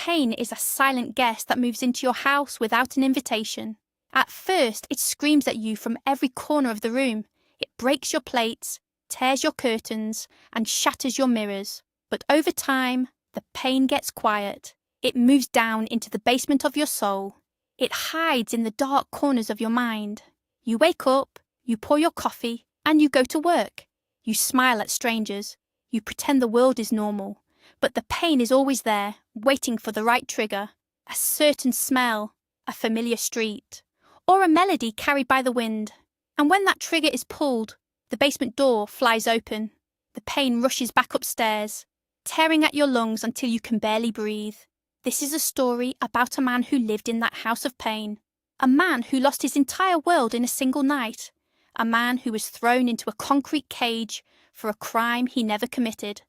pain is a silent guest that moves into your house without an invitation. At first, it screams at you from every corner of the room. It breaks your plates, tears your curtains, and shatters your mirrors. But over time, the pain gets quiet. It moves down into the basement of your soul. It hides in the dark corners of your mind. You wake up, you pour your coffee, and you go to work. You smile at strangers. You pretend the world is normal. But the pain is always there, waiting for the right trigger. A certain smell, a familiar street, or a melody carried by the wind. And when that trigger is pulled, the basement door flies open. The pain rushes back upstairs, tearing at your lungs until you can barely breathe. This is a story about a man who lived in that house of pain. A man who lost his entire world in a single night. A man who was thrown into a concrete cage for a crime he never committed.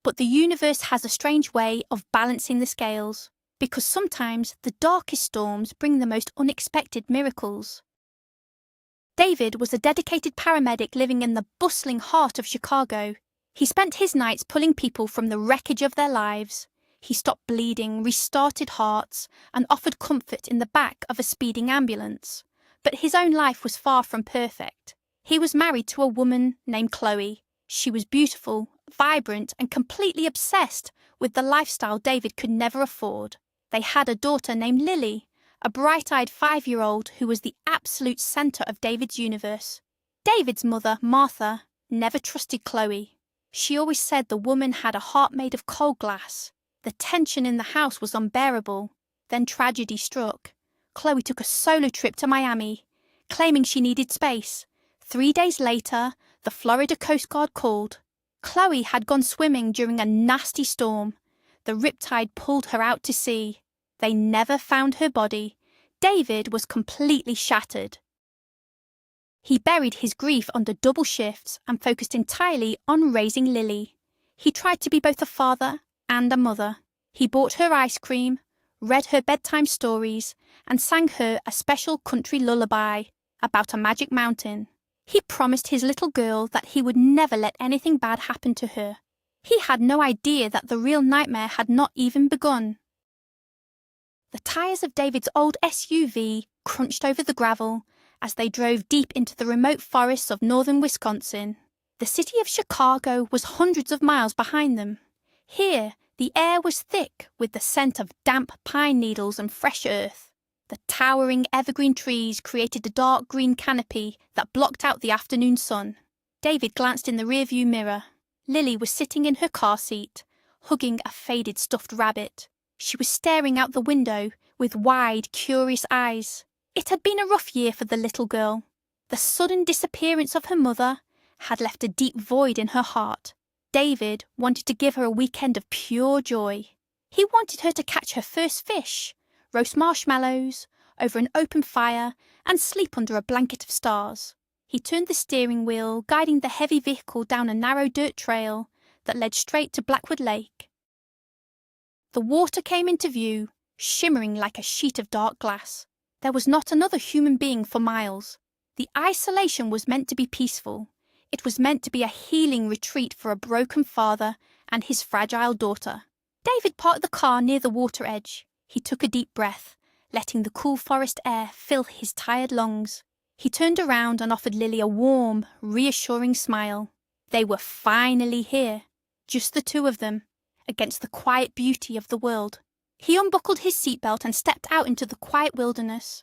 But the universe has a strange way of balancing the scales, because sometimes the darkest storms bring the most unexpected miracles. David was a dedicated paramedic living in the bustling heart of Chicago. He spent his nights pulling people from the wreckage of their lives. He stopped bleeding, restarted hearts, and offered comfort in the back of a speeding ambulance. But his own life was far from perfect. He was married to a woman named Chloe. She was beautiful, vibrant, and completely obsessed with the lifestyle David could never afford. They had a daughter named Lily, a bright-eyed 5-year-old who was the absolute centre of David's universe. David's mother, Martha, never trusted Chloe. She always said the woman had a heart made of cold glass. The tension in the house was unbearable. Then tragedy struck. Chloe took a solo trip to Miami, claiming she needed space. 3 days later, the Florida Coast Guard called. Chloe had gone swimming during a nasty storm. The riptide pulled her out to sea. They never found her body. David was completely shattered. He buried his grief under double shifts and focused entirely on raising Lily. He tried to be both a father and a mother. He bought her ice cream, read her bedtime stories, and sang her a special country lullaby about a magic mountain. He promised his little girl that he would never let anything bad happen to her. He had no idea that the real nightmare had not even begun. The tyres of David's old SUV crunched over the gravel as they drove deep into the remote forests of northern Wisconsin. The city of Chicago was hundreds of miles behind them. Here, the air was thick with the scent of damp pine needles and fresh earth. The towering evergreen trees created a dark green canopy that blocked out the afternoon sun. David glanced in the rearview mirror. Lily was sitting in her car seat, hugging a faded stuffed rabbit. She was staring out the window with wide, curious eyes. It had been a rough year for the little girl. The sudden disappearance of her mother had left a deep void in her heart. David wanted to give her a weekend of pure joy. He wanted her to catch her first fish, roast marshmallows over an open fire, and sleep under a blanket of stars. He turned the steering wheel, guiding the heavy vehicle down a narrow dirt trail that led straight to Blackwood Lake. The water came into view, shimmering like a sheet of dark glass. There was not another human being for miles. The isolation was meant to be peaceful. It was meant to be a healing retreat for a broken father and his fragile daughter. David parked the car near the water edge. He took a deep breath, letting the cool forest air fill his tired lungs. He turned around and offered Lily a warm, reassuring smile. They were finally here, just the two of them, against the quiet beauty of the world. He unbuckled his seatbelt and stepped out into the quiet wilderness.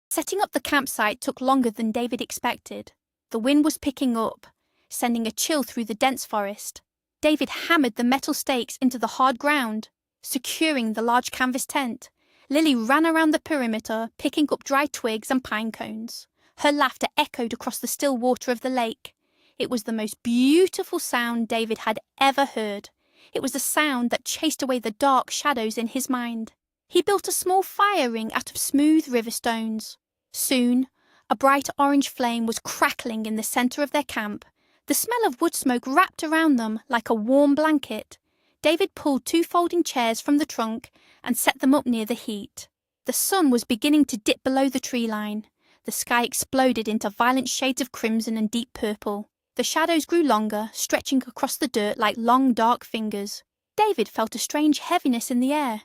Setting up the campsite took longer than David expected. The wind was picking up, sending a chill through the dense forest. David hammered the metal stakes into the hard ground, securing the large canvas tent. Lily ran around the perimeter, picking up dry twigs and pine cones. Her laughter echoed across the still water of the lake. It was the most beautiful sound David had ever heard. It was a sound that chased away the dark shadows in his mind. He built a small fire ring out of smooth river stones. Soon, a bright orange flame was crackling in the centre of their camp. The smell of wood smoke wrapped around them like a warm blanket. David pulled 2 folding chairs from the trunk and set them up near the heat. The sun was beginning to dip below the tree line. The sky exploded into violent shades of crimson and deep purple. The shadows grew longer, stretching across the dirt like long, dark fingers. David felt a strange heaviness in the air.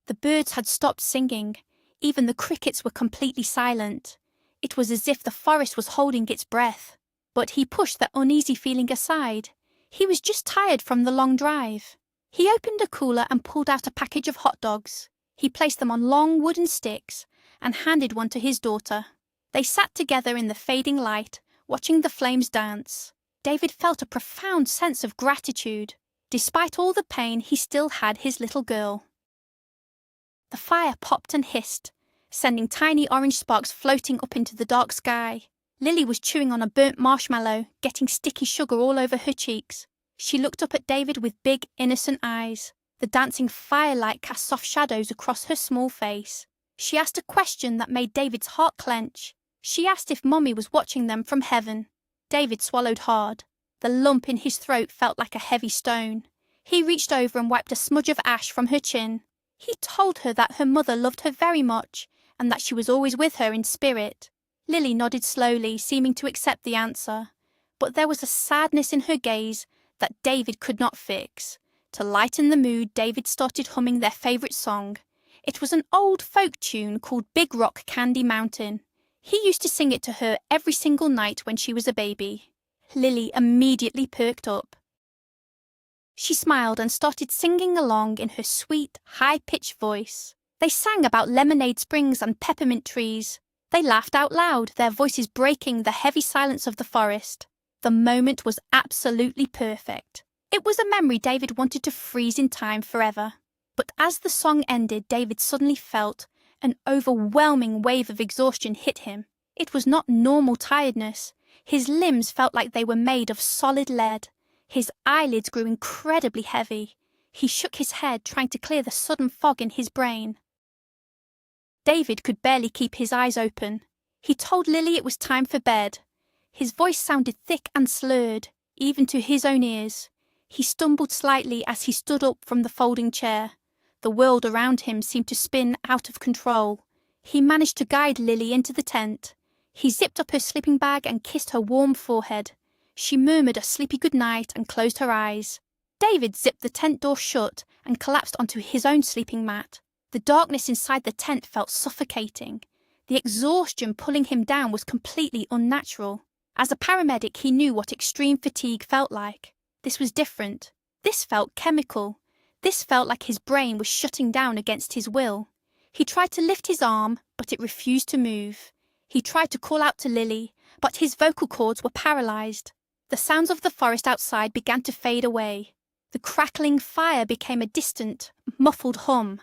The birds had stopped singing. Even the crickets were completely silent. It was as if the forest was holding its breath. But he pushed that uneasy feeling aside. He was just tired from the long drive. He opened a cooler and pulled out a package of hot dogs. He placed them on long wooden sticks and handed one to his daughter. They sat together in the fading light, watching the flames dance. David felt a profound sense of gratitude. Despite all the pain, he still had his little girl. The fire popped and hissed, sending tiny orange sparks floating up into the dark sky. Lily was chewing on a burnt marshmallow, getting sticky sugar all over her cheeks. She looked up at David with big, innocent eyes. The dancing firelight cast soft shadows across her small face. She asked a question that made David's heart clench. She asked if Mommy was watching them from heaven. David swallowed hard. The lump in his throat felt like a heavy stone. He reached over and wiped a smudge of ash from her chin. He told her that her mother loved her very much and that she was always with her in spirit. Lily nodded slowly, seeming to accept the answer. But there was a sadness in her gaze that David could not fix. To lighten the mood, David started humming their favourite song. It was an old folk tune called Big Rock Candy Mountain. He used to sing it to her every single night when she was a baby. Lily immediately perked up. She smiled and started singing along in her sweet, high-pitched voice. They sang about lemonade springs and peppermint trees. They laughed out loud, their voices breaking the heavy silence of the forest. The moment was absolutely perfect. It was a memory David wanted to freeze in time forever. But as the song ended, David suddenly felt an overwhelming wave of exhaustion hit him. It was not normal tiredness. His limbs felt like they were made of solid lead. His eyelids grew incredibly heavy. He shook his head, trying to clear the sudden fog in his brain. David could barely keep his eyes open. He told Lily it was time for bed. His voice sounded thick and slurred, even to his own ears. He stumbled slightly as he stood up from the folding chair. The world around him seemed to spin out of control. He managed to guide Lily into the tent. He zipped up her sleeping bag and kissed her warm forehead. She murmured a sleepy goodnight and closed her eyes. David zipped the tent door shut and collapsed onto his own sleeping mat. The darkness inside the tent felt suffocating. The exhaustion pulling him down was completely unnatural. As a paramedic, he knew what extreme fatigue felt like. This was different. This felt chemical. This felt like his brain was shutting down against his will. He tried to lift his arm, but it refused to move. He tried to call out to Lily, but his vocal cords were paralyzed. The sounds of the forest outside began to fade away. The crackling fire became a distant, muffled hum.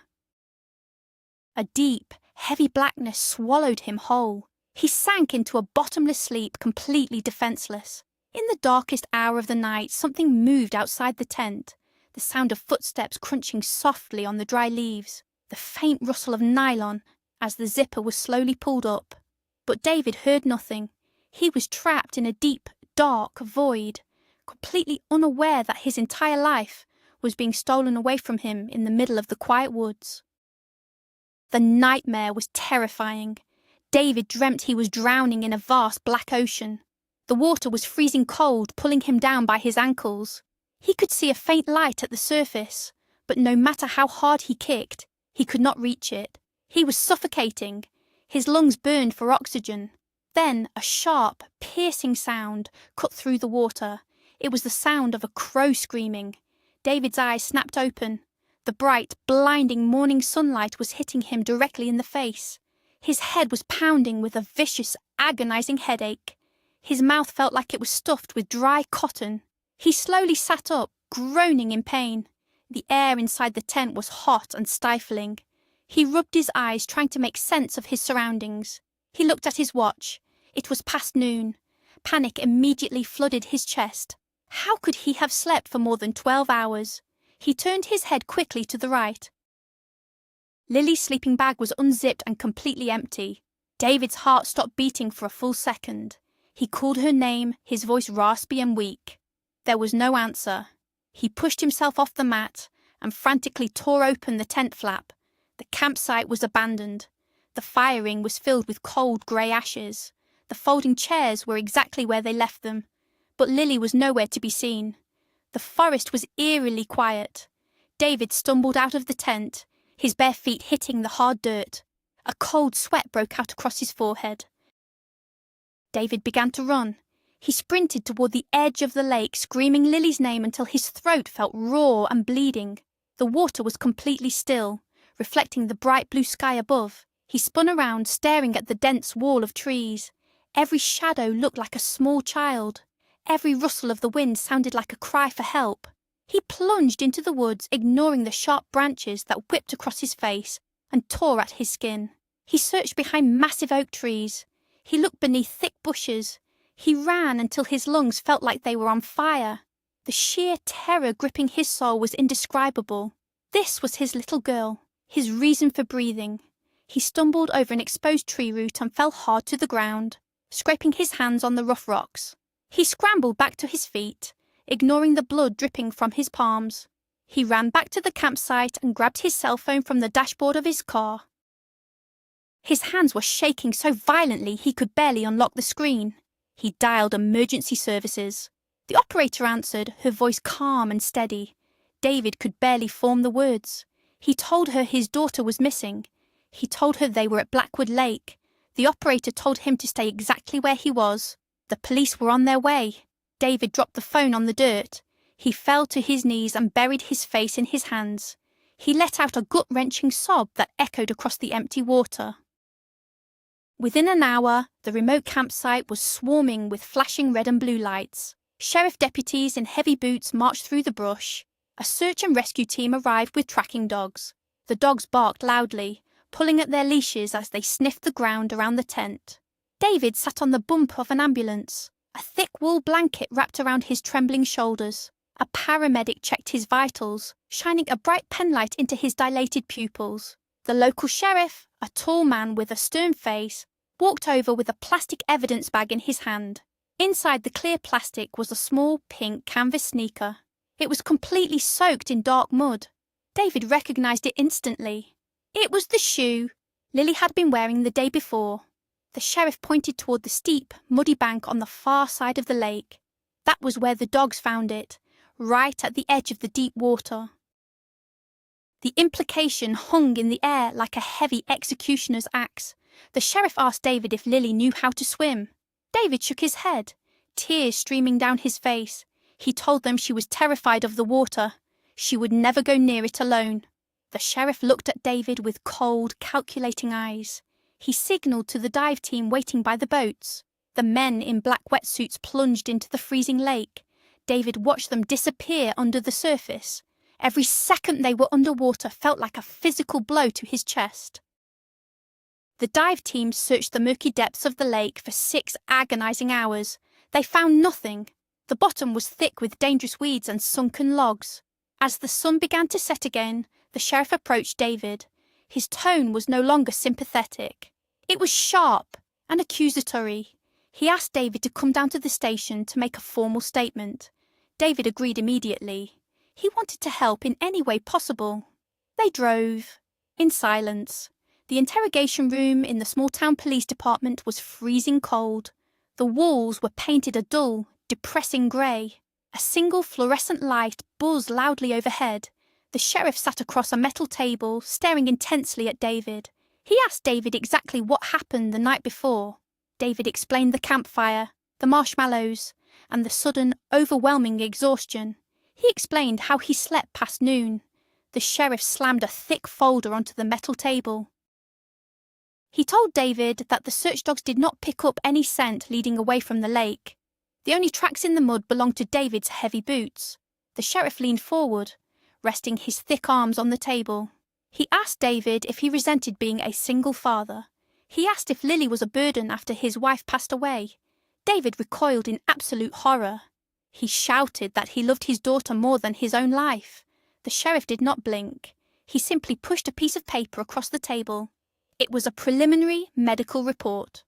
A deep, heavy blackness swallowed him whole. He sank into a bottomless sleep, completely defenseless. In the darkest hour of the night, something moved outside the tent. The sound of footsteps crunching softly on the dry leaves. The faint rustle of nylon as the zipper was slowly pulled up. But David heard nothing. He was trapped in a deep, dark void, completely unaware that his entire life was being stolen away from him in the middle of the quiet woods. The nightmare was terrifying. David dreamt he was drowning in a vast black ocean. The water was freezing cold, pulling him down by his ankles. He could see a faint light at the surface, but no matter how hard he kicked, he could not reach it. He was suffocating. His lungs burned for oxygen. Then a sharp, piercing sound cut through the water. It was the sound of a crow screaming. David's eyes snapped open. The bright, blinding morning sunlight was hitting him directly in the face. His head was pounding with a vicious, agonizing headache. His mouth felt like it was stuffed with dry cotton. He slowly sat up, groaning in pain. The air inside the tent was hot and stifling. He rubbed his eyes, trying to make sense of his surroundings. He looked at his watch. It was past noon. Panic immediately flooded his chest. How could he have slept for more than 12 hours? He turned his head quickly to the right. Lily's sleeping bag was unzipped and completely empty. David's heart stopped beating for a full second. He called her name, his voice raspy and weak. There was no answer. He pushed himself off the mat and frantically tore open the tent flap. The campsite was abandoned. The fire ring was filled with cold grey ashes. The folding chairs were exactly where they left them, but Lily was nowhere to be seen. The forest was eerily quiet. David stumbled out of the tent, his bare feet hitting the hard dirt. A cold sweat broke out across his forehead. David began to run. He sprinted toward the edge of the lake, screaming Lily's name until his throat felt raw and bleeding. The water was completely still, reflecting the bright blue sky above. He spun around, staring at the dense wall of trees. Every shadow looked like a small child. Every rustle of the wind sounded like a cry for help. He plunged into the woods, ignoring the sharp branches that whipped across his face and tore at his skin. He searched behind massive oak trees. He looked beneath thick bushes. He ran until his lungs felt like they were on fire. The sheer terror gripping his soul was indescribable. This was his little girl, his reason for breathing. He stumbled over an exposed tree root and fell hard to the ground, scraping his hands on the rough rocks. He scrambled back to his feet, ignoring the blood dripping from his palms. He ran back to the campsite and grabbed his cell phone from the dashboard of his car. His hands were shaking so violently he could barely unlock the screen. He dialed emergency services. The operator answered, her voice calm and steady. David could barely form the words. He told her his daughter was missing. He told her they were at Blackwood Lake. The operator told him to stay exactly where he was. The police were on their way. David dropped the phone on the dirt. He fell to his knees and buried his face in his hands. He let out a gut-wrenching sob that echoed across the empty water. Within an hour, the remote campsite was swarming with flashing red and blue lights. Sheriff deputies in heavy boots marched through the brush. A search and rescue team arrived with tracking dogs. The dogs barked loudly, pulling at their leashes as they sniffed the ground around the tent. David sat on the bump of an ambulance, a thick wool blanket wrapped around his trembling shoulders. A paramedic checked his vitals, shining a bright penlight into his dilated pupils. The local sheriff, a tall man with a stern face, walked over with a plastic evidence bag in his hand. Inside the clear plastic was a small pink canvas sneaker. It was completely soaked in dark mud. David recognized it instantly. It was the shoe Lily had been wearing the day before. The sheriff pointed toward the steep, muddy bank on the far side of the lake. That was where the dogs found it, right at the edge of the deep water. The implication hung in the air like a heavy executioner's axe. The sheriff asked David if Lily knew how to swim. David shook his head, tears streaming down his face. He told them she was terrified of the water. She would never go near it alone. The sheriff looked at David with cold, calculating eyes. He signaled to the dive team waiting by the boats. The men in black wetsuits plunged into the freezing lake. David watched them disappear under the surface. Every second they were underwater felt like a physical blow to his chest. The dive team searched the murky depths of the lake for 6 agonizing hours. They found nothing. The bottom was thick with dangerous weeds and sunken logs. As the sun began to set again, the sheriff approached David. His tone was no longer sympathetic. It was sharp and accusatory. He asked David to come down to the station to make a formal statement. David agreed immediately. He wanted to help in any way possible. They drove, in silence. The interrogation room in the small-town police department was freezing cold. The walls were painted a dull, depressing grey. A single fluorescent light buzzed loudly overhead. The sheriff sat across a metal table, staring intensely at David. He asked David exactly what happened the night before. David explained the campfire, the marshmallows, and the sudden, overwhelming exhaustion. He explained how he slept past noon. The sheriff slammed a thick folder onto the metal table. He told David that the search dogs did not pick up any scent leading away from the lake. The only tracks in the mud belonged to David's heavy boots. The sheriff leaned forward, resting his thick arms on the table. He asked David if he resented being a single father. He asked if Lily was a burden after his wife passed away. David recoiled in absolute horror. He shouted that he loved his daughter more than his own life. The sheriff did not blink. He simply pushed a piece of paper across the table. It was a preliminary medical report.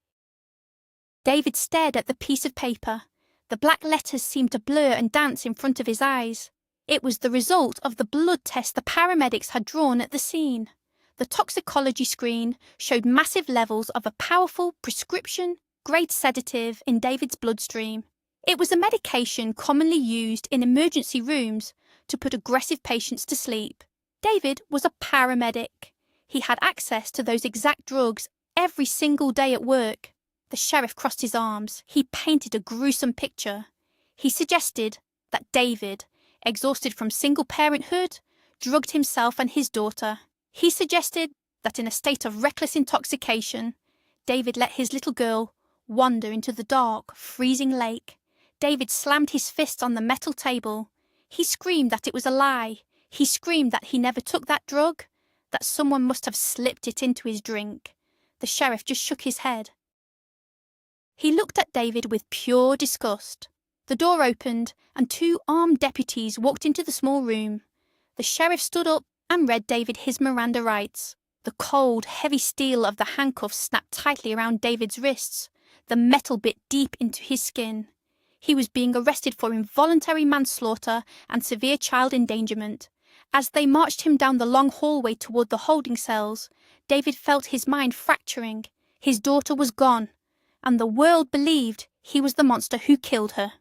David stared at the piece of paper. The black letters seemed to blur and dance in front of his eyes. It was the result of the blood test the paramedics had drawn at the scene. The toxicology screen showed massive levels of a powerful prescription-grade sedative in David's bloodstream. It was a medication commonly used in emergency rooms to put aggressive patients to sleep. David was a paramedic. He had access to those exact drugs every single day at work. The sheriff crossed his arms. He painted a gruesome picture. He suggested that David, exhausted from single parenthood, drugged himself and his daughter. He suggested that in a state of reckless intoxication, David let his little girl wander into the dark, freezing lake. David slammed his fist on the metal table. He screamed that it was a lie. He screamed that he never took that drug, that someone must have slipped it into his drink. The sheriff just shook his head. He looked at David with pure disgust. The door opened, and 2 armed deputies walked into the small room. The sheriff stood up and read David his Miranda rights. The cold, heavy steel of the handcuffs snapped tightly around David's wrists. The metal bit deep into his skin. He was being arrested for involuntary manslaughter and severe child endangerment. As they marched him down the long hallway toward the holding cells, David felt his mind fracturing. His daughter was gone, and the world believed he was the monster who killed her.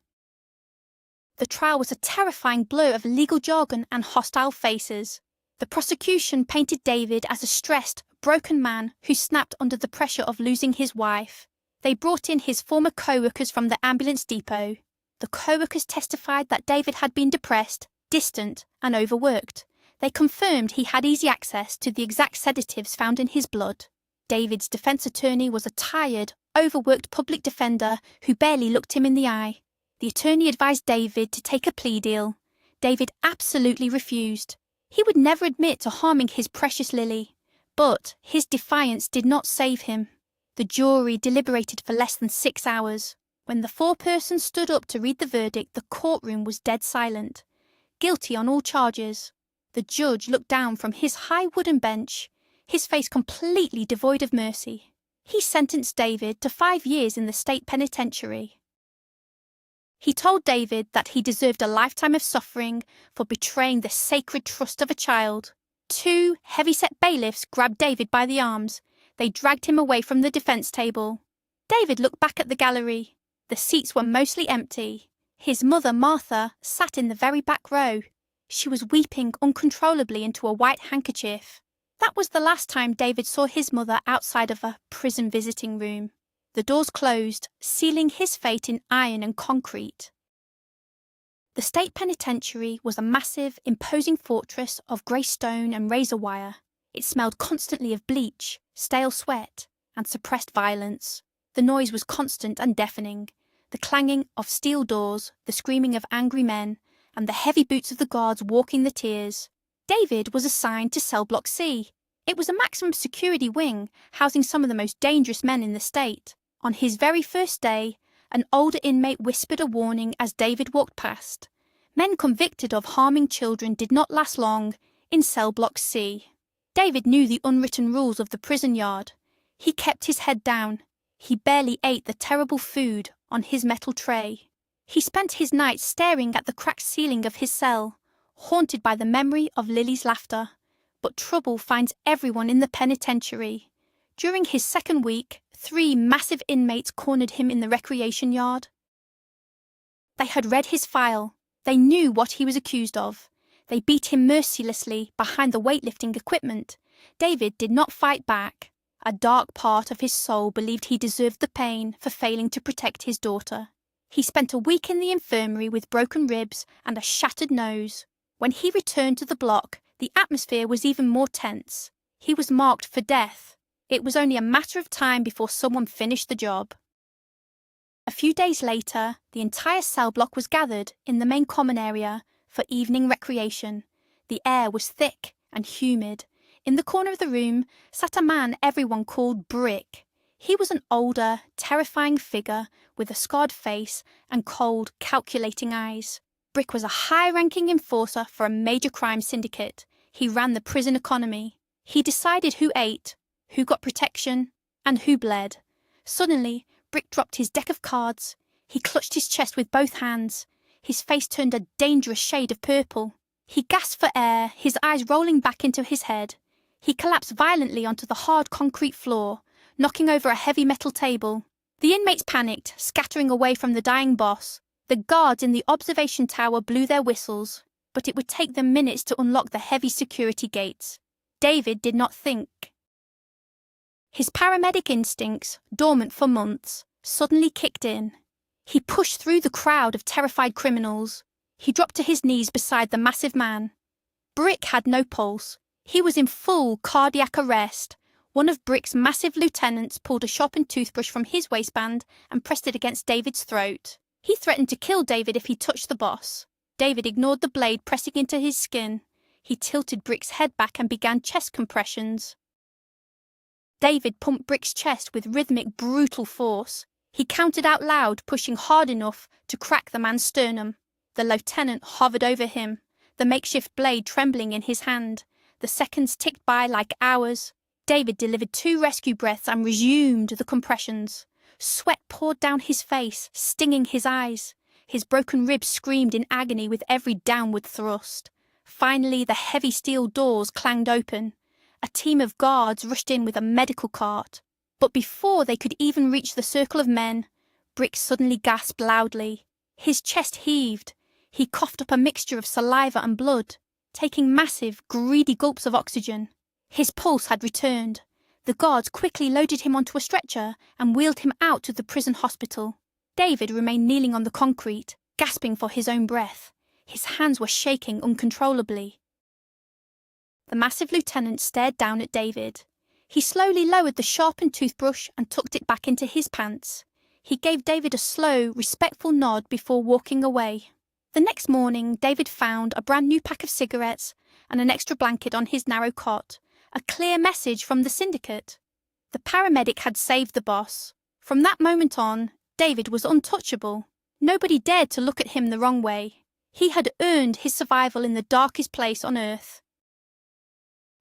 The trial was a terrifying blur of legal jargon and hostile faces. The prosecution painted David as a stressed, broken man who snapped under the pressure of losing his wife. They brought in his former co-workers from the ambulance depot. The co-workers testified that David had been depressed, distant, and overworked. They confirmed he had easy access to the exact sedatives found in his blood. David's defense attorney was a tired, overworked public defender who barely looked him in the eye. The attorney advised David to take a plea deal. David absolutely refused. He would never admit to harming his precious Lily. But his defiance did not save him. The jury deliberated for less than 6 hours. When the 4 persons stood up to read the verdict, the courtroom was dead silent. Guilty on all charges. The judge looked down from his high wooden bench, his face completely devoid of mercy. He sentenced David to 5 years in the state penitentiary. He told David that he deserved a lifetime of suffering for betraying the sacred trust of a child. 2 heavy-set bailiffs grabbed David by the arms. They dragged him away from the defense table. David looked back at the gallery. The seats were mostly empty. His mother, Martha, sat in the very back row. She was weeping uncontrollably into a white handkerchief. That was the last time David saw his mother outside of a prison visiting room. The doors closed, sealing his fate in iron and concrete. The state penitentiary was a massive, imposing fortress of grey stone and razor wire. It smelled constantly of bleach, stale sweat, and suppressed violence. The noise was constant and deafening. The clanging of steel doors, the screaming of angry men, and the heavy boots of the guards walking the tiers. David was assigned to Cell Block C. It was a maximum security wing, housing some of the most dangerous men in the state. On his very first day, an older inmate whispered a warning as David walked past. Men convicted of harming children did not last long in Cell Block C. David knew the unwritten rules of the prison yard. He kept his head down. He barely ate the terrible food on his metal tray. He spent his nights staring at the cracked ceiling of his cell, haunted by the memory of Lily's laughter. But trouble finds everyone in the penitentiary. During his second week, 3 massive inmates cornered him in the recreation yard. They had read his file. They knew what he was accused of. They beat him mercilessly behind the weightlifting equipment. David did not fight back. A dark part of his soul believed he deserved the pain for failing to protect his daughter. He spent a week in the infirmary with broken ribs and a shattered nose. When he returned to the block, the atmosphere was even more tense. He was marked for death. It was only a matter of time before someone finished the job. A few days later, the entire cell block was gathered in the main common area for evening recreation. The air was thick and humid. In the corner of the room sat a man everyone called Brick. He was an older, terrifying figure with a scarred face and cold, calculating eyes. Brick was a high-ranking enforcer for a major crime syndicate. He ran the prison economy. He decided who ate, who got protection, and who bled. Suddenly, Brick dropped his deck of cards. He clutched his chest with both hands. His face turned a dangerous shade of purple. He gasped for air, his eyes rolling back into his head. He collapsed violently onto the hard concrete floor, knocking over a heavy metal table. The inmates panicked, scattering away from the dying boss. The guards in the observation tower blew their whistles, but it would take them minutes to unlock the heavy security gates. David did not think. His paramedic instincts, dormant for months, suddenly kicked in. He pushed through the crowd of terrified criminals. He dropped to his knees beside the massive man. Brick had no pulse. He was in full cardiac arrest. One of Brick's massive lieutenants pulled a sharpened toothbrush from his waistband and pressed it against David's throat. He threatened to kill David if he touched the boss. David ignored the blade pressing into his skin. He tilted Brick's head back and began chest compressions. David pumped Brick's chest with rhythmic, brutal force. He counted out loud, pushing hard enough to crack the man's sternum. The lieutenant hovered over him, the makeshift blade trembling in his hand. The seconds ticked by like hours. David delivered 2 rescue breaths and resumed the compressions. Sweat poured down his face, stinging his eyes. His broken ribs screamed in agony with every downward thrust. Finally, the heavy steel doors clanged open. A team of guards rushed in with a medical cart. But before they could even reach the circle of men, Brick suddenly gasped loudly. His chest heaved. He coughed up a mixture of saliva and blood, taking massive, greedy gulps of oxygen. His pulse had returned. The guards quickly loaded him onto a stretcher and wheeled him out to the prison hospital. David remained kneeling on the concrete, gasping for his own breath. His hands were shaking uncontrollably. The massive lieutenant stared down at David. He slowly lowered the sharpened toothbrush and tucked it back into his pants. He gave David a slow, respectful nod before walking away. The next morning, David found a brand new pack of cigarettes and an extra blanket on his narrow cot. A clear message from the syndicate. The paramedic had saved the boss. From that moment on, David was untouchable. Nobody dared to look at him the wrong way. He had earned his survival in the darkest place on earth.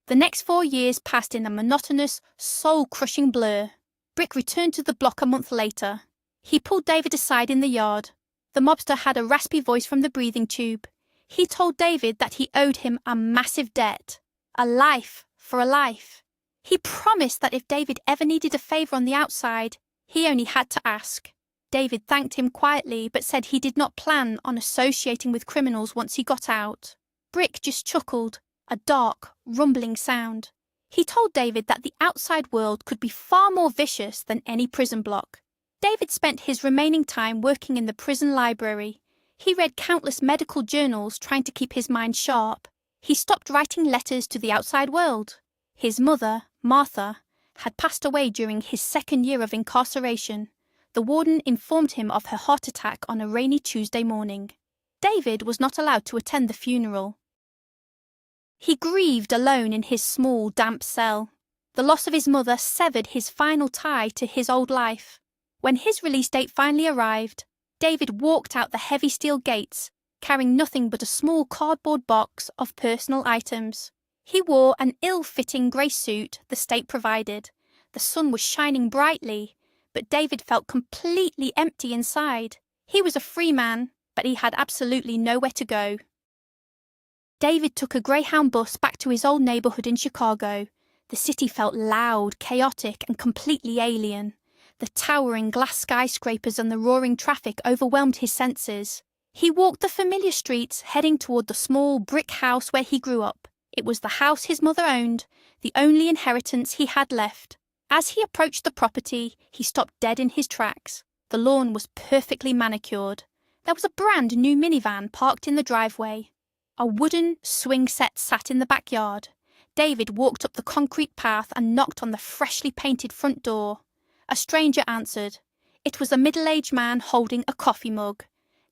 The next 4 years passed in a monotonous, soul-crushing blur. Brick returned to the block a month later. He pulled David aside in the yard. The mobster had a raspy voice from the breathing tube. He told David that he owed him a massive debt. A life for a life. He promised that if David ever needed a favour on the outside, he only had to ask. David thanked him quietly but said he did not plan on associating with criminals once he got out. Brick just chuckled, a dark, rumbling sound. He told David that the outside world could be far more vicious than any prison block. David spent his remaining time working in the prison library. He read countless medical journals trying to keep his mind sharp. He stopped writing letters to the outside world. His mother, Martha, had passed away during his 2nd year of incarceration. The warden informed him of her heart attack on a rainy Tuesday morning. David was not allowed to attend the funeral. He grieved alone in his small, damp cell. The loss of his mother severed his final tie to his old life. When his release date finally arrived, David walked out the heavy steel gates, carrying nothing but a small cardboard box of personal items. He wore an ill-fitting grey suit the state provided. The sun was shining brightly, but David felt completely empty inside. He was a free man, but he had absolutely nowhere to go. David took a Greyhound bus back to his old neighbourhood in Chicago. The city felt loud, chaotic, and completely alien. The towering glass skyscrapers and the roaring traffic overwhelmed his senses. He walked the familiar streets, heading toward the small brick house where he grew up. It was the house his mother owned, the only inheritance he had left. As he approached the property, he stopped dead in his tracks. The lawn was perfectly manicured. There was a brand new minivan parked in the driveway. A wooden swing set sat in the backyard. David walked up the concrete path and knocked on the freshly painted front door. A stranger answered. It was a middle-aged man holding a coffee mug.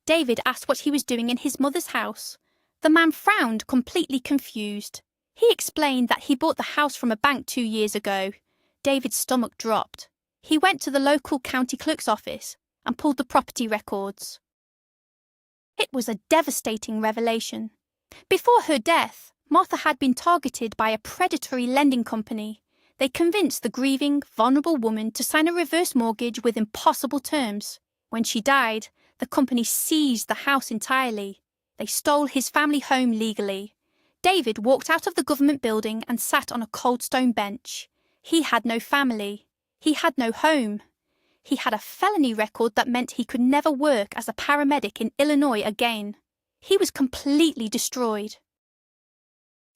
David asked what he was doing in his mother's house. The man frowned, completely confused. He explained that he bought the house from a bank 2 years ago. David's stomach dropped. He went to the local county clerk's office and pulled the property records. It was a devastating revelation. Before her death, Martha had been targeted by a predatory lending company. They convinced the grieving, vulnerable woman to sign a reverse mortgage with impossible terms. When she died, the company seized the house entirely. They stole his family home legally. David walked out of the government building and sat on a cold stone bench. He had no family. He had no home. He had a felony record that meant he could never work as a paramedic in Illinois again. He was completely destroyed.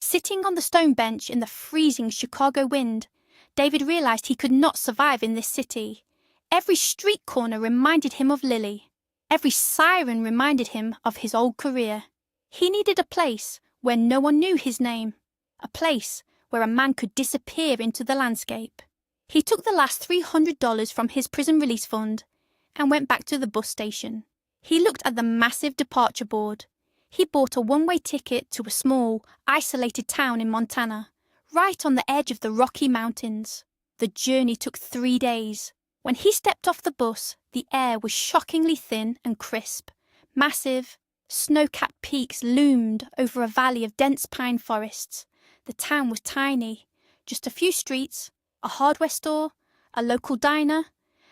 Sitting on the stone bench in the freezing Chicago wind, David realized he could not survive in this city. Every street corner reminded him of Lily. Every siren reminded him of his old career. He needed a place where no one knew his name, a place where a man could disappear into the landscape. He took the last $300 from his prison release fund and went back to the bus station. He looked at the massive departure board. He bought a one-way ticket to a small, isolated town in Montana, right on the edge of the Rocky Mountains. The journey took 3 days. When he stepped off the bus, the air was shockingly thin and crisp. Massive, snow-capped peaks loomed over a valley of dense pine forests. The town was tiny, just a few streets, a hardware store, a local diner,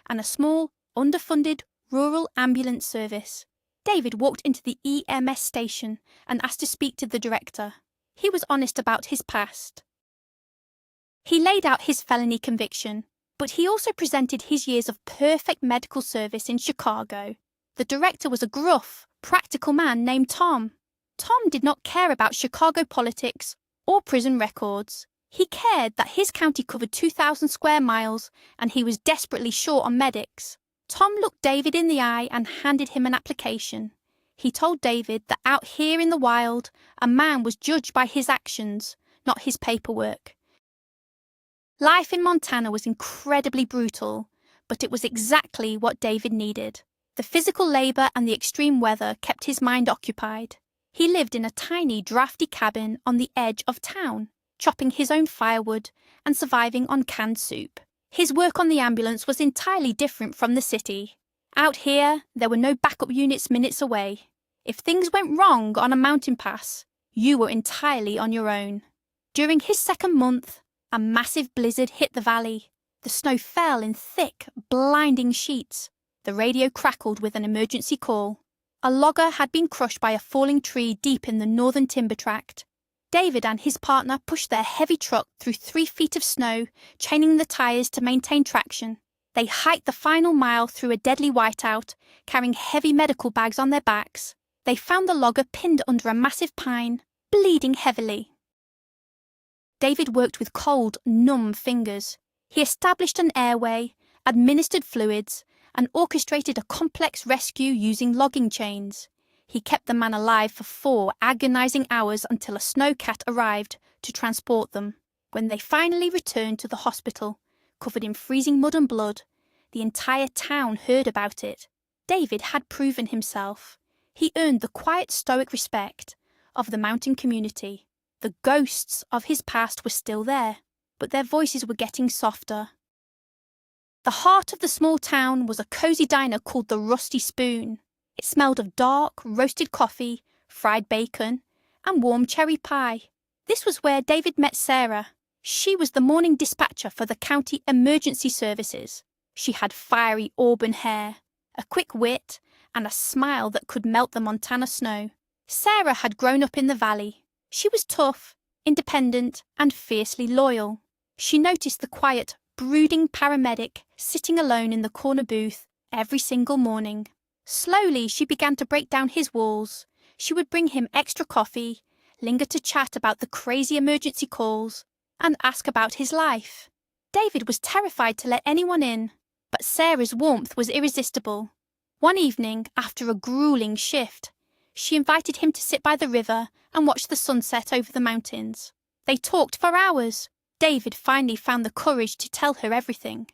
and a small, underfunded rural ambulance service. David walked into the EMS station and asked to speak to the director. He was honest about his past. He laid out his felony conviction, but he also presented his years of perfect medical service in Chicago. The director was a gruff, practical man named Tom. Tom did not care about Chicago politics or prison records. He cared that his county covered 2,000 square miles and he was desperately short on medics. Tom looked David in the eye and handed him an application. He told David that out here in the wild, a man was judged by his actions, not his paperwork. Life in Montana was incredibly brutal, but it was exactly what David needed. The physical labor and the extreme weather kept his mind occupied. He lived in a tiny, drafty cabin on the edge of town, chopping his own firewood and surviving on canned soup. His work on the ambulance was entirely different from the city. Out here, there were no backup units minutes away. If things went wrong on a mountain pass, you were entirely on your own. During his second month, a massive blizzard hit the valley. The snow fell in thick, blinding sheets. The radio crackled with an emergency call. A logger had been crushed by a falling tree deep in the northern timber tract. David and his partner pushed their heavy truck through 3 feet of snow, chaining the tires to maintain traction. They hiked the final mile through a deadly whiteout, carrying heavy medical bags on their backs. They found the logger pinned under a massive pine, bleeding heavily. David worked with cold, numb fingers. He established an airway, administered fluids, and orchestrated a complex rescue using logging chains. He kept the man alive for 4 agonizing hours until a snowcat arrived to transport them. When they finally returned to the hospital, covered in freezing mud and blood, the entire town heard about it. David had proven himself. He earned the quiet, stoic respect of the mountain community. The ghosts of his past were still there, but their voices were getting softer. The heart of the small town was a cozy diner called the Rusty Spoon. It smelled of dark, roasted coffee, fried bacon, and warm cherry pie. This was where David met Sarah. She was the morning dispatcher for the county emergency services. She had fiery auburn hair, a quick wit, and a smile that could melt the Montana snow. Sarah had grown up in the valley. She was tough, independent, and fiercely loyal. She noticed the quiet, brooding paramedic sitting alone in the corner booth every single morning. Slowly, she began to break down his walls. She would bring him extra coffee, linger to chat about the crazy emergency calls, and ask about his life. David was terrified to let anyone in, but Sarah's warmth was irresistible. One evening, after a grueling shift, she invited him to sit by the river and watch the sunset over the mountains. They talked for hours. David finally found the courage to tell her everything.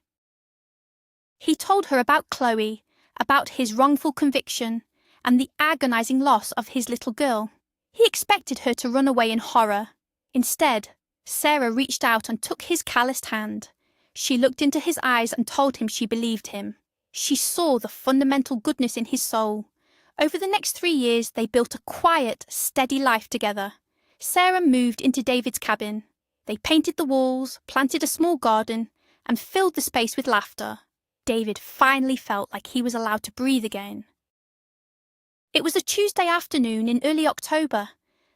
He told her about Chloe, about his wrongful conviction, and the agonizing loss of his little girl. He expected her to run away in horror. Instead, Sarah reached out and took his calloused hand. She looked into his eyes and told him she believed him. She saw the fundamental goodness in his soul. Over the next 3 years, they built a quiet, steady life together. Sarah moved into David's cabin. They painted the walls, planted a small garden, and filled the space with laughter. David finally felt like he was allowed to breathe again. It was a Tuesday afternoon in early October.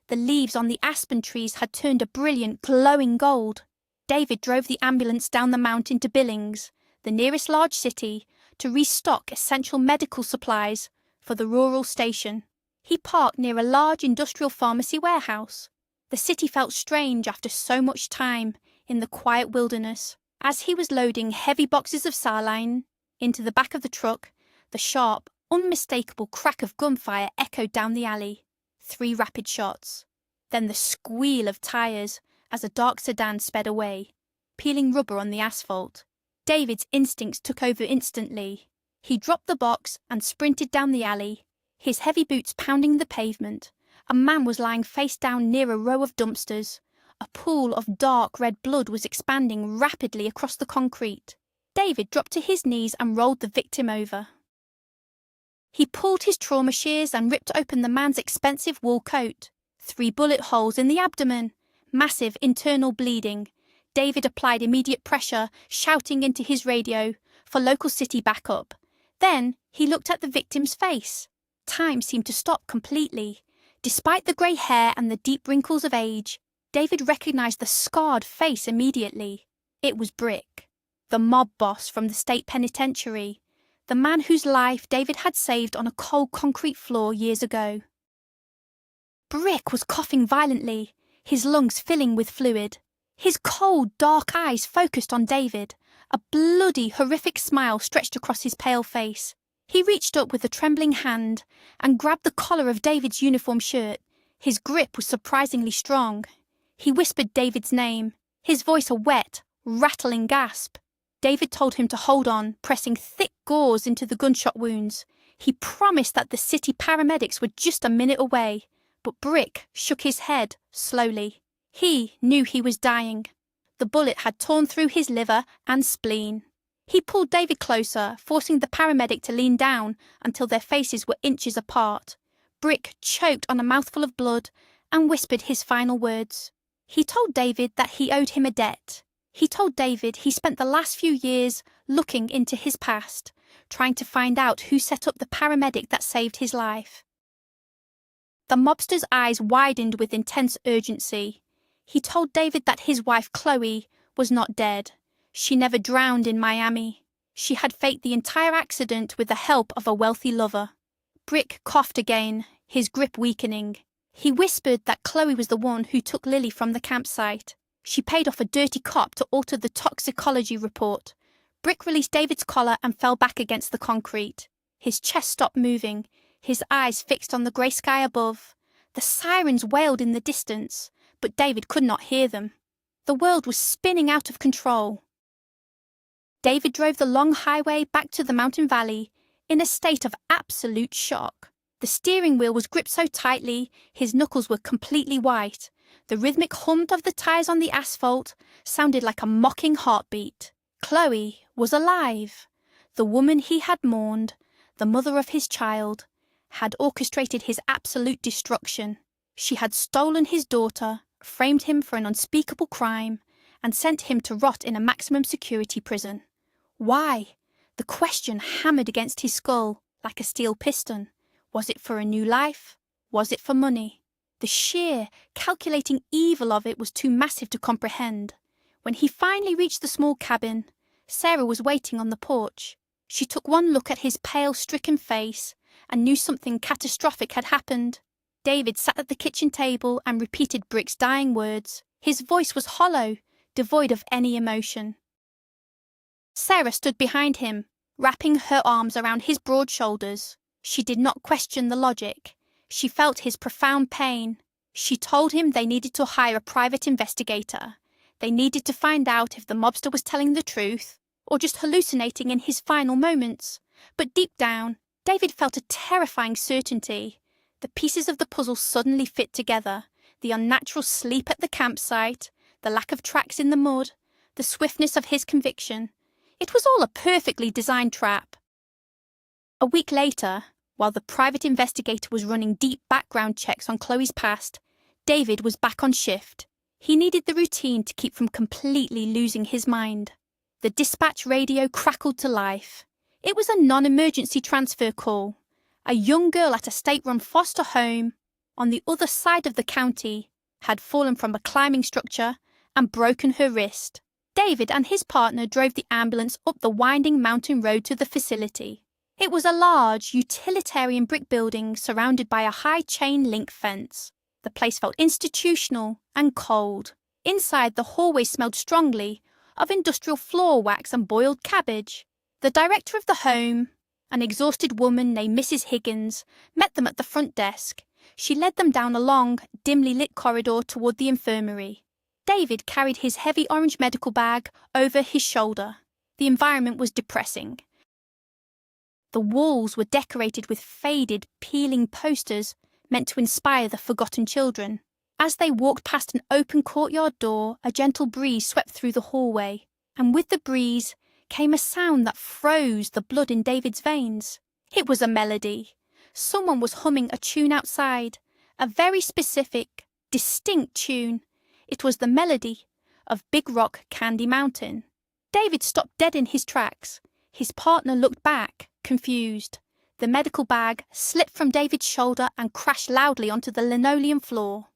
The leaves on the aspen trees had turned a brilliant, glowing gold. David drove the ambulance down the mountain to Billings, the nearest large city, to restock essential medical supplies for the rural station. He parked near a large industrial pharmacy warehouse. The city felt strange after so much time in the quiet wilderness. As he was loading heavy boxes of saline into the back of the truck, the sharp, unmistakable crack of gunfire echoed down the alley. 3 rapid shots. Then the squeal of tires as a dark sedan sped away, peeling rubber on the asphalt. David's instincts took over instantly. He dropped the box and sprinted down the alley, his heavy boots pounding the pavement. A man was lying face down near a row of dumpsters. A pool of dark red blood was expanding rapidly across the concrete. David dropped to his knees and rolled the victim over. He pulled his trauma shears and ripped open the man's expensive wool coat. 3 bullet holes in the abdomen, massive internal bleeding. David applied immediate pressure, shouting into his radio for local city backup. Then he looked at the victim's face. Time seemed to stop completely. Despite the grey hair and the deep wrinkles of age, David recognized the scarred face immediately. It was Brick, the mob boss from the state penitentiary, the man whose life David had saved on a cold concrete floor years ago. Brick was coughing violently, his lungs filling with fluid. His cold, dark eyes focused on David. A bloody, horrific smile stretched across his pale face. He reached up with a trembling hand and grabbed the collar of David's uniform shirt. His grip was surprisingly strong. He whispered David's name, his voice a wet, rattling gasp. David told him to hold on, pressing thick gauze into the gunshot wounds. He promised that the city paramedics were just a minute away, but Brick shook his head slowly. He knew he was dying. The bullet had torn through his liver and spleen. He pulled David closer, forcing the paramedic to lean down until their faces were inches apart. Brick choked on a mouthful of blood and whispered his final words. He told David that he owed him a debt. He told David he spent the last few years looking into his past, trying to find out who set up the paramedic that saved his life. The mobster's eyes widened with intense urgency. He told David that his wife Chloe was not dead. She never drowned in Miami. She had faked the entire accident with the help of a wealthy lover. Brick coughed again, his grip weakening. He whispered that Chloe was the one who took Lily from the campsite. She paid off a dirty cop to alter the toxicology report. Brick released David's collar and fell back against the concrete. His chest stopped moving, his eyes fixed on the grey sky above. The sirens wailed in the distance, but David could not hear them. The world was spinning out of control. David drove the long highway back to the mountain valley in a state of absolute shock. The steering wheel was gripped so tightly, his knuckles were completely white. The rhythmic hum of the tires on the asphalt sounded like a mocking heartbeat. Chloe was alive. The woman he had mourned, the mother of his child, had orchestrated his absolute destruction. She had stolen his daughter, framed him for an unspeakable crime, and sent him to rot in a maximum security prison. Why? The question hammered against his skull like a steel piston. Was it for a new life? Was it for money? The sheer, calculating evil of it was too massive to comprehend. When he finally reached the small cabin, Sarah was waiting on the porch. She took one look at his pale, stricken face and knew something catastrophic had happened. David sat at the kitchen table and repeated Brick's dying words. His voice was hollow, devoid of any emotion. Sarah stood behind him, wrapping her arms around his broad shoulders. She did not question the logic. She felt his profound pain. She told him they needed to hire a private investigator. They needed to find out if the mobster was telling the truth or just hallucinating in his final moments. But deep down, David felt a terrifying certainty. The pieces of the puzzle suddenly fit together. The unnatural sleep at the campsite, the lack of tracks in the mud, the swiftness of his conviction. It was all a perfectly designed trap. A week later, while the private investigator was running deep background checks on Chloe's past, David was back on shift. He needed the routine to keep from completely losing his mind. The dispatch radio crackled to life. It was a non-emergency transfer call. A young girl at a state-run foster home on the other side of the county had fallen from a climbing structure and broken her wrist. David and his partner drove the ambulance up the winding mountain road to the facility. It was a large, utilitarian brick building surrounded by a high chain-link fence. The place felt institutional and cold. Inside, the hallway smelled strongly of industrial floor wax and boiled cabbage. The director of the home, an exhausted woman named Mrs. Higgins, met them at the front desk. She led them down a long, dimly lit corridor toward the infirmary. David carried his heavy orange medical bag over his shoulder. The environment was depressing. The walls were decorated with faded, peeling posters meant to inspire the forgotten children. As they walked past an open courtyard door, a gentle breeze swept through the hallway, and with the breeze came a sound that froze the blood in David's veins. It was a melody. Someone was humming a tune outside, a very specific, distinct tune. It was the melody of Big Rock Candy Mountain. David stopped dead in his tracks. His partner looked back, confused. The medical bag slipped from David's shoulder and crashed loudly onto the linoleum floor.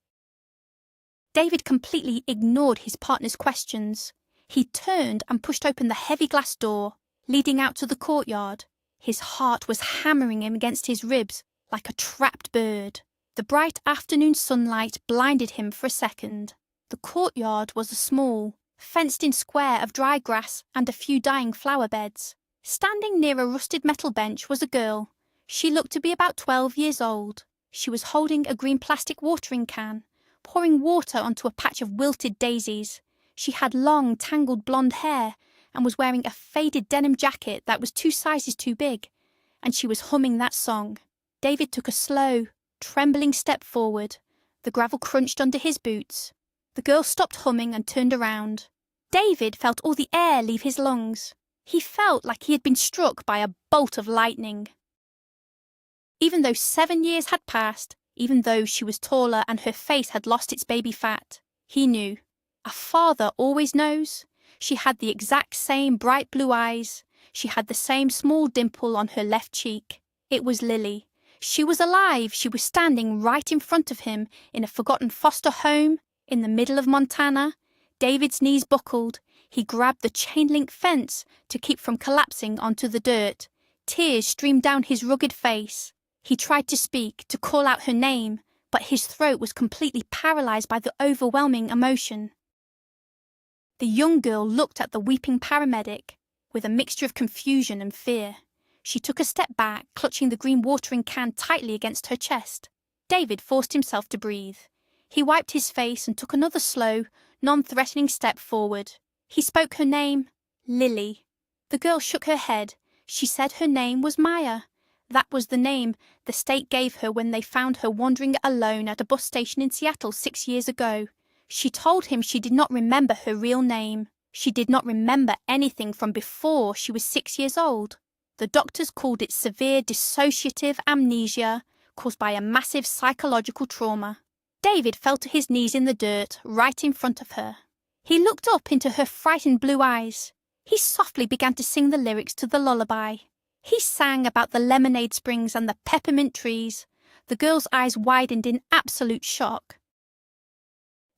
David completely ignored his partner's questions. He turned and pushed open the heavy glass door, leading out to the courtyard. His heart was hammering him against his ribs like a trapped bird. The bright afternoon sunlight blinded him for a second. The courtyard was a small, fenced-in square of dry grass and a few dying flower beds. Standing near a rusted metal bench was a girl. She looked to be about 12 years old. She was holding a green plastic watering can, pouring water onto a patch of wilted daisies. She had long, tangled blonde hair and was wearing a faded denim jacket that was 2 sizes too big, and she was humming that song. David took a slow, trembling step forward. The gravel crunched under his boots. The girl stopped humming and turned around. David felt all the air leave his lungs. He felt like he had been struck by a bolt of lightning. Even though 7 years had passed, even though she was taller and her face had lost its baby fat, he knew. A father always knows. She had the exact same bright blue eyes. She had the same small dimple on her left cheek. It was Lily. She was alive. She was standing right in front of him in a forgotten foster home in the middle of Montana. David's knees buckled. He grabbed the chain-link fence to keep from collapsing onto the dirt. Tears streamed down his rugged face. He tried to speak, to call out her name, but his throat was completely paralyzed by the overwhelming emotion. The young girl looked at the weeping paramedic with a mixture of confusion and fear. She took a step back, clutching the green watering can tightly against her chest. David forced himself to breathe. He wiped his face and took another slow, non-threatening step forward. He spoke her name, Lily. The girl shook her head. She said her name was Maya. That was the name the state gave her when they found her wandering alone at a bus station in Seattle 6 years ago. She told him she did not remember her real name. She did not remember anything from before she was 6 years old. The doctors called it severe dissociative amnesia caused by a massive psychological trauma. David fell to his knees in the dirt right in front of her. He looked up into her frightened blue eyes. He softly began to sing the lyrics to the lullaby. He sang about the lemonade springs and the peppermint trees. The girl's eyes widened in absolute shock.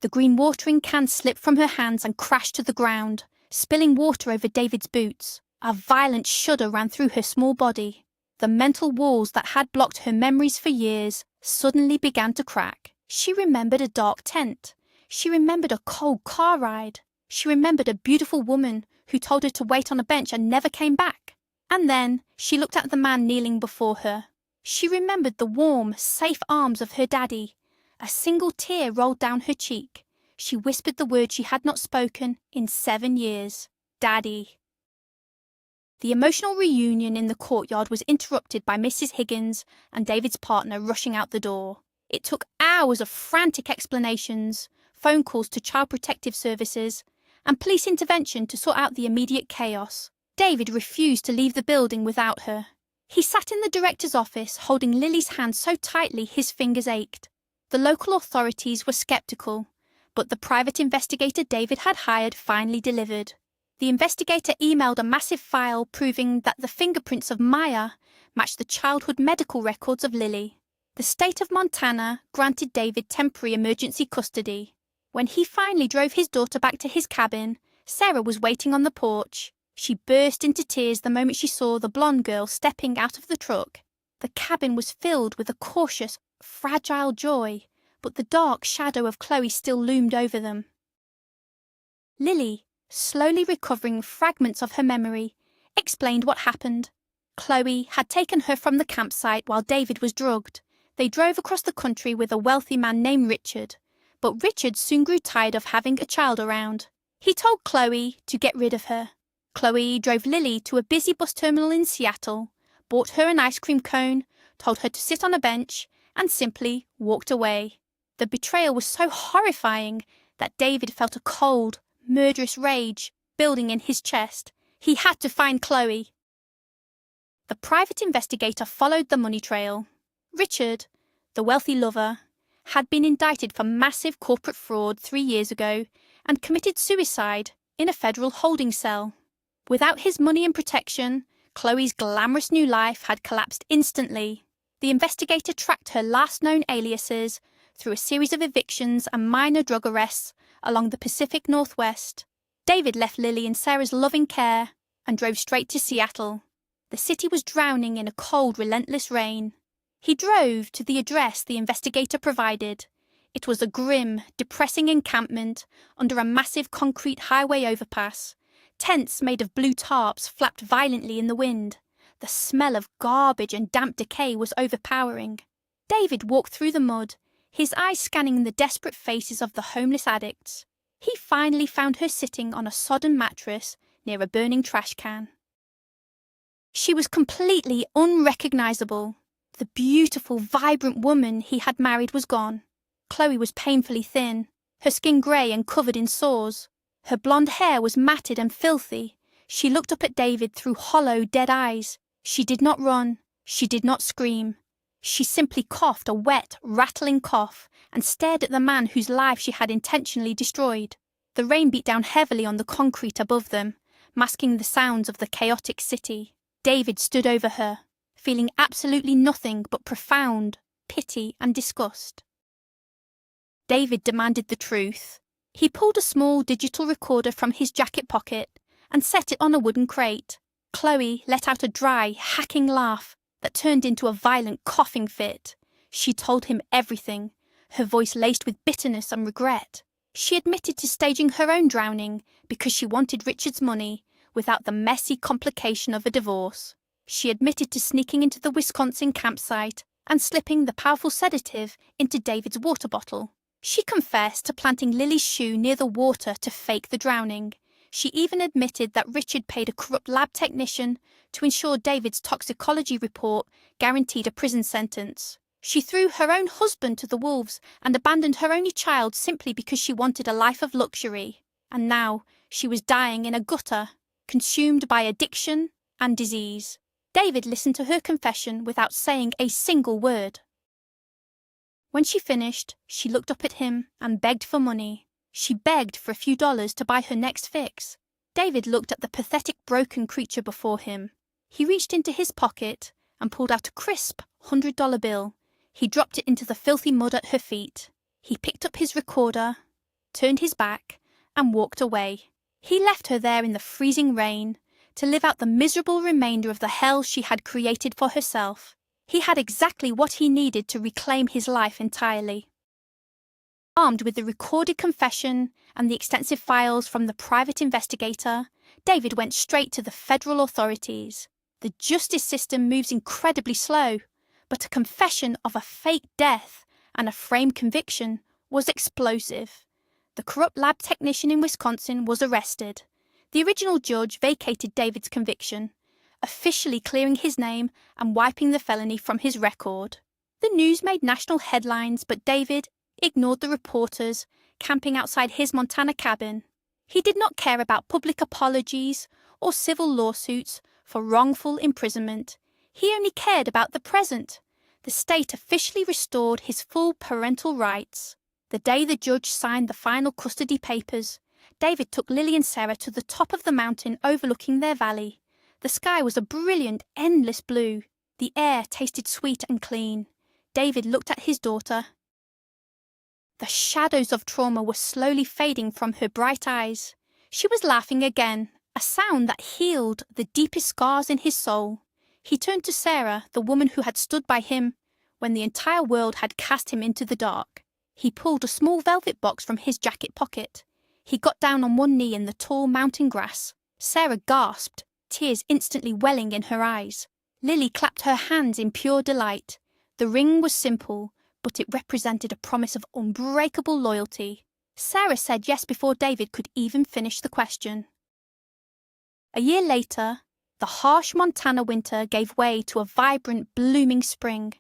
The green watering can slipped from her hands and crashed to the ground, spilling water over David's boots. A violent shudder ran through her small body. The mental walls that had blocked her memories for years suddenly began to crack. She remembered a dark tent. She remembered a cold car ride. She remembered a beautiful woman who told her to wait on a bench and never came back. And then she looked at the man kneeling before her. She remembered the warm, safe arms of her daddy. A single tear rolled down her cheek. She whispered the word she had not spoken in 7 years. Daddy. The emotional reunion in the courtyard was interrupted by Mrs. Higgins and David's partner rushing out the door. It took hours of frantic explanations, phone calls to Child Protective Services, and police intervention to sort out the immediate chaos. David refused to leave the building without her. He sat in the director's office, holding Lily's hand so tightly his fingers ached. The local authorities were sceptical, but the private investigator David had hired finally delivered. The investigator emailed a massive file proving that the fingerprints of Maya matched the childhood medical records of Lily. The state of Montana granted David temporary emergency custody. When he finally drove his daughter back to his cabin, Sarah was waiting on the porch. She burst into tears the moment she saw the blonde girl stepping out of the truck. The cabin was filled with a cautious, fragile joy, but the dark shadow of Chloe still loomed over them. Lily, slowly recovering fragments of her memory, explained what happened. Chloe had taken her from the campsite while David was drugged. They drove across the country with a wealthy man named Richard, but Richard soon grew tired of having a child around. He told Chloe to get rid of her. Chloe drove Lily to a busy bus terminal in Seattle, bought her an ice cream cone, told her to sit on a bench, and simply walked away. The betrayal was so horrifying that David felt a cold, murderous rage building in his chest. He had to find Chloe. The private investigator followed the money trail. Richard, the wealthy lover, had been indicted for massive corporate fraud 3 years ago and committed suicide in a federal holding cell. Without his money and protection, Chloe's glamorous new life had collapsed instantly. The investigator tracked her last known aliases through a series of evictions and minor drug arrests along the Pacific Northwest. David left Lily in Sarah's loving care and drove straight to Seattle. The city was drowning in a cold, relentless rain. He drove to the address the investigator provided. It was a grim, depressing encampment under a massive concrete highway overpass. Tents made of blue tarps flapped violently in the wind. The smell of garbage and damp decay was overpowering. David walked through the mud, his eyes scanning the desperate faces of the homeless addicts. He finally found her sitting on a sodden mattress near a burning trash can. She was completely unrecognizable. The beautiful, vibrant woman he had married was gone. Chloe was painfully thin, her skin grey and covered in sores. Her blonde hair was matted and filthy. She looked up at David through hollow, dead eyes. She did not run. She did not scream. She simply coughed a wet, rattling cough and stared at the man whose life she had intentionally destroyed. The rain beat down heavily on the concrete above them, masking the sounds of the chaotic city. David stood over her, feeling absolutely nothing but profound pity and disgust. David demanded the truth. He pulled a small digital recorder from his jacket pocket and set it on a wooden crate. Chloe let out a dry, hacking laugh that turned into a violent coughing fit. She told him everything, her voice laced with bitterness and regret. She admitted to staging her own drowning because she wanted Richard's money without the messy complication of a divorce. She admitted to sneaking into the Wisconsin campsite and slipping the powerful sedative into David's water bottle. She confessed to planting Lily's shoe near the water to fake the drowning. She even admitted that Richard paid a corrupt lab technician to ensure David's toxicology report guaranteed a prison sentence. She threw her own husband to the wolves and abandoned her only child simply because she wanted a life of luxury. And now she was dying in a gutter, consumed by addiction and disease. David listened to her confession without saying a single word. When she finished, she looked up at him and begged for money. She begged for a few dollars to buy her next fix. David looked at the pathetic broken creature before him. He reached into his pocket and pulled out a crisp $100 bill. He dropped it into the filthy mud at her feet. He picked up his recorder, turned his back, and walked away. He left her there in the freezing rain to live out the miserable remainder of the hell she had created for herself. He had exactly what he needed to reclaim his life entirely. Armed with the recorded confession and the extensive files from the private investigator, David went straight to the federal authorities. The justice system moves incredibly slow, but a confession of a fake death and a framed conviction was explosive. The corrupt lab technician in Wisconsin was arrested. The original judge vacated David's conviction, officially clearing his name and wiping the felony from his record. The news made national headlines, but David ignored the reporters camping outside his Montana cabin. He did not care about public apologies or civil lawsuits for wrongful imprisonment. He only cared about the present. The state officially restored his full parental rights. The day the judge signed the final custody papers, David took Lily and Sarah to the top of the mountain overlooking their valley. The sky was a brilliant, endless blue. The air tasted sweet and clean. David looked at his daughter. The shadows of trauma were slowly fading from her bright eyes. She was laughing again, a sound that healed the deepest scars in his soul. He turned to Sarah, the woman who had stood by him when the entire world had cast him into the dark. He pulled a small velvet box from his jacket pocket. He got down on one knee in the tall mountain grass. Sarah gasped, tears instantly welling in her eyes. Lily clapped her hands in pure delight. The ring was simple, but it represented a promise of unbreakable loyalty. Sarah said yes before David could even finish the question. A year later, the harsh Montana winter gave way to a vibrant, blooming spring.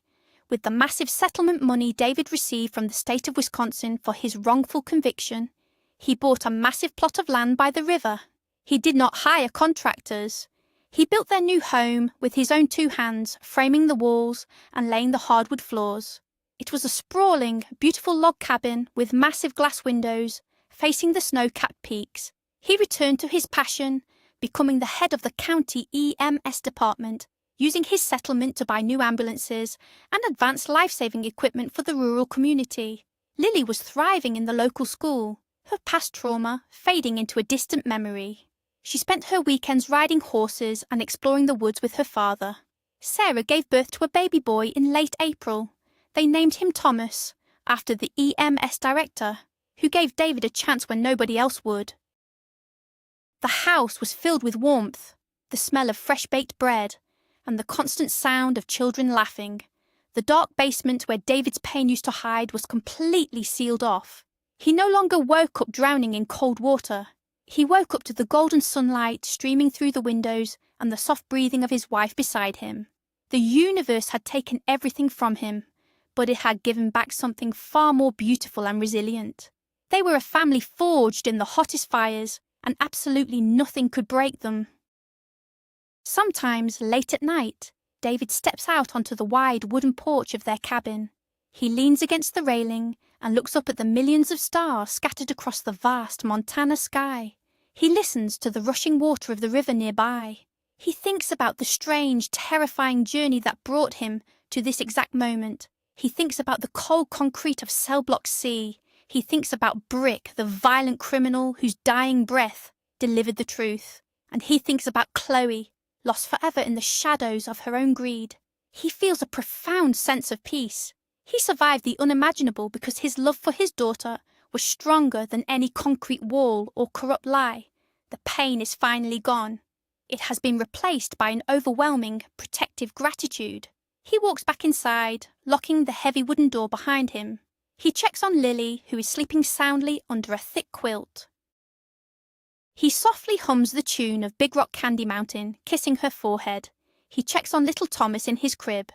With the massive settlement money David received from the state of Wisconsin for his wrongful conviction, he bought a massive plot of land by the river. He did not hire contractors. He built their new home with his own 2 hands, framing the walls and laying the hardwood floors. It was a sprawling, beautiful log cabin with massive glass windows facing the snow-capped peaks. He returned to his passion, becoming the head of the county EMS department, using his settlement to buy new ambulances and advanced life-saving equipment for the rural community. Lily was thriving in the local school, her past trauma fading into a distant memory. She spent her weekends riding horses and exploring the woods with her father. Sarah gave birth to a baby boy in late April. They named him Thomas, after the EMS director, who gave David a chance when nobody else would. The house was filled with warmth, the smell of fresh-baked bread, and the constant sound of children laughing. The dark basement where David's pain used to hide was completely sealed off. He no longer woke up drowning in cold water. He woke up to the golden sunlight streaming through the windows and the soft breathing of his wife beside him. The universe had taken everything from him, but it had given back something far more beautiful and resilient. They were a family forged in the hottest fires, and absolutely nothing could break them. Sometimes, late at night, David steps out onto the wide wooden porch of their cabin. He leans against the railing and looks up at the millions of stars scattered across the vast Montana sky. He listens to the rushing water of the river nearby. He thinks about the strange, terrifying journey that brought him to this exact moment. He thinks about the cold concrete of Cell Block C. He thinks about Brick, the violent criminal whose dying breath delivered the truth. And he thinks about Chloe, lost forever in the shadows of her own greed. He feels a profound sense of peace. He survived the unimaginable because his love for his daughter was stronger than any concrete wall or corrupt lie. The pain is finally gone. It has been replaced by an overwhelming, protective gratitude. He walks back inside, locking the heavy wooden door behind him. He checks on Lily, who is sleeping soundly under a thick quilt. He softly hums the tune of Big Rock Candy Mountain, kissing her forehead. He checks on little Thomas in his crib.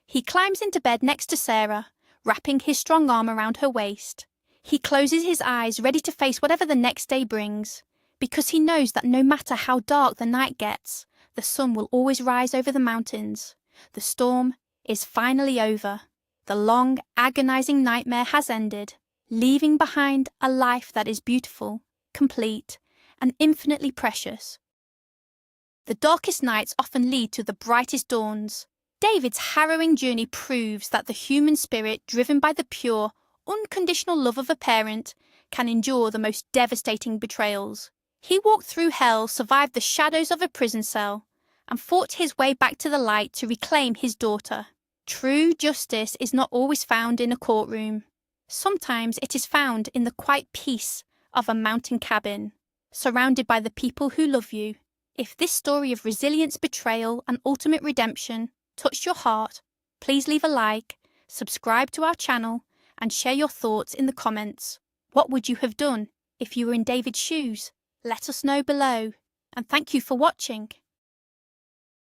He climbs into bed next to Sarah, wrapping his strong arm around her waist. He closes his eyes, ready to face whatever the next day brings, because he knows that no matter how dark the night gets, the sun will always rise over the mountains. The storm is finally over. The long, agonizing nightmare has ended, leaving behind a life that is beautiful, complete, and infinitely precious. The darkest nights often lead to the brightest dawns. David's harrowing journey proves that the human spirit, driven by the pure, unconditional love of a parent, can endure the most devastating betrayals. He walked through hell, survived the shadows of a prison cell, and fought his way back to the light to reclaim his daughter. True justice is not always found in a courtroom. Sometimes it is found in the quiet peace of a mountain cabin, surrounded by the people who love you. If this story of resilience, betrayal, and ultimate redemption touched your heart, please leave a like, subscribe to our channel, and share your thoughts in the comments. What would you have done if you were in David's shoes? Let us know below, and thank you for watching.